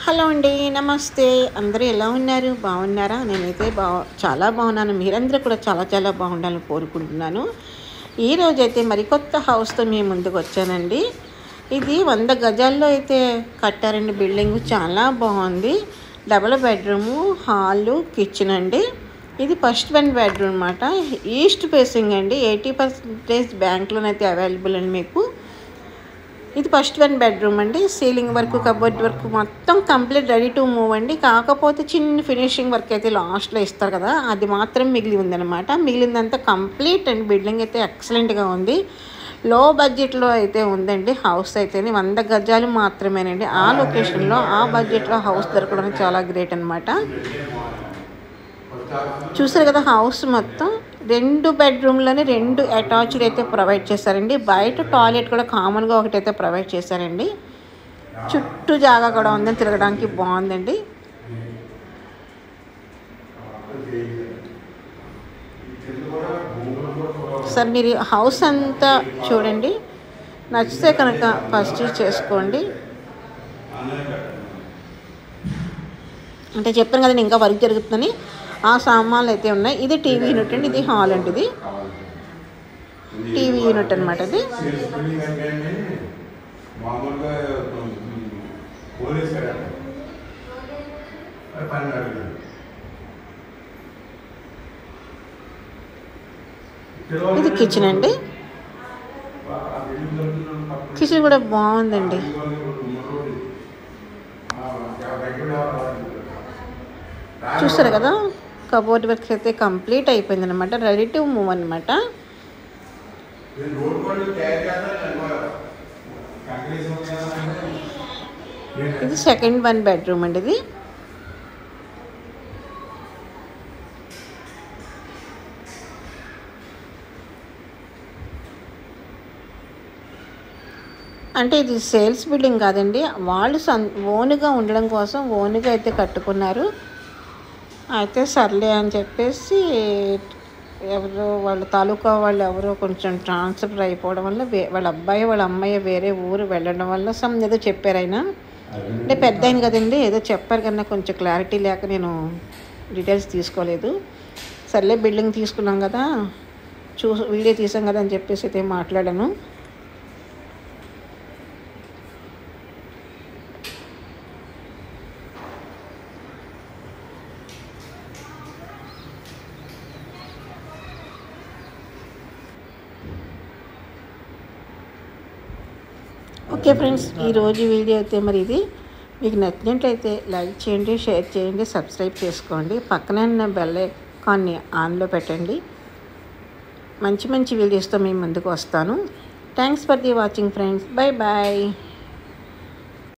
Hello అండి, నమస్తే. అందరూ ఎలా ఉన్నారు? బాగున్నారా? నేనైతే చాలా బాగున్నాను. మీరందరూ కూడా చాలా చాలా బాగుండాలని కోరుకుంటున్నాను. ఈరోజైతే మరికొత్త హౌస్తో మీ ముందుకు వచ్చానండి. ఇది 100 గజాల్లో అయితే కట్టారండి. బిల్డింగ్ చాలా బాగుంది. డబుల్ బెడ్రూము, హాలు, కిచెన్ అండి. ఇది ఫస్ట్ 1 బెడ్రూమ్ అనమాట. ఈస్ట్ ఫేసింగ్ అండి. 80% బ్యాంక్లోనైతే అవైలబుల్ అండి మీకు. ఇది ఫస్ట్ 1 బెడ్రూమ్ అండి. సీలింగ్ వర్క్, కబోర్డ్ వర్క్ మొత్తం కంప్లీట్ రెడీ టు మూవ్ అండి. కాకపోతే చిన్న ఫినిషింగ్ వర్క్ అయితే లాస్ట్లో ఇస్తారు కదా, అది మాత్రం మిగిలి ఉందన్నమాట. మిగిలిందంతా కంప్లీట్ అండి. బిల్డింగ్ అయితే ఎక్సలెంట్గా ఉంది. లో బడ్జెట్లో అయితే ఉందండి. హౌస్ అయితే 100 గజాలు మాత్రమేనండి. ఆ లొకేషన్లో ఆ బడ్జెట్లో హౌస్ దొరకడం చాలా గ్రేట్ అనమాట. చూసారు కదా, హౌస్ మొత్తం 2 బెడ్రూమ్లోనే 2 అటాచ్డ్ అయితే ప్రొవైడ్ చేశారండి. బయట టాయిలెట్ కూడా కామన్గా ఒకటైతే ప్రొవైడ్ చేశారండి. చుట్టూ జాగా కూడా ఉందని తిరగడానికి బాగుందండి. సార్ మీరు హౌస్ అంతా చూడండి, నచ్చితే కనుక ఫస్ట్ చేసుకోండి. అంటే చెప్పాను కదండి, ఇంకా వర్క్ జరుగుతుందని. ఆ సామాన్లు అయితే ఉన్నాయి. ఇది టీవీ యూనిట్ అండి. ఇది హాల్ అండి. ఇది టీవీ యూనిట్ అనమాట. ఇది ఇది కిచెన్ అండి. కిచెన్ కూడా బాగుందండి. చూస్తారు కదా, కబోర్డ్ వర్క్ అయితే కంప్లీట్ అయిపోయింది అనమాట. రెడీ టు మూవ్ అనమాట. ఇది సెకండ్ 1 బెడ్రూమ్ అండి. ఇది అంటే ఇది సేల్స్ బిల్డింగ్ కాదండి. వాళ్ళు ఓన్గా ఉండడం కోసం ఓన్గా అయితే కట్టుకున్నారు. అయితే సర్లే అని చెప్పేసి ఎవరో వాళ్ళ తాలూకా వాళ్ళు ఎవరో కొంచెం ట్రాన్స్ఫర్ అయిపోవడం వల్ల వాళ్ళ అబ్బాయి వాళ్ళ అమ్మాయి వేరే ఊరు వెళ్ళడం వల్ల ఏదో చెప్పారు ఆయన. అంటే పెద్ద ఆయన కదండి, ఏదో చెప్పారు కన్నా కొంచెం క్లారిటీ లేక నేను డీటెయిల్స్ తీసుకోలేదు. సర్లే బిల్డింగ్ తీసుకున్నాం కదా, వీడియో తీసాం కదా అని చెప్పేసి అయితే మాట్లాడాను. ఓకే ఫ్రెండ్స్, ఈరోజు వీడియో అయితే మరి ఇది మీకు నచ్చినట్లయితే లైక్ చేయండి, షేర్ చేయండి, సబ్స్క్రైబ్ చేసుకోండి. పక్కనే ఉన్న బెల్ ఐకాన్ని ఆన్లో పెట్టండి. మంచి మంచి వీడియోస్తో మీ ముందుకు వస్తాను. Thanks for the watching friends. Bye bye.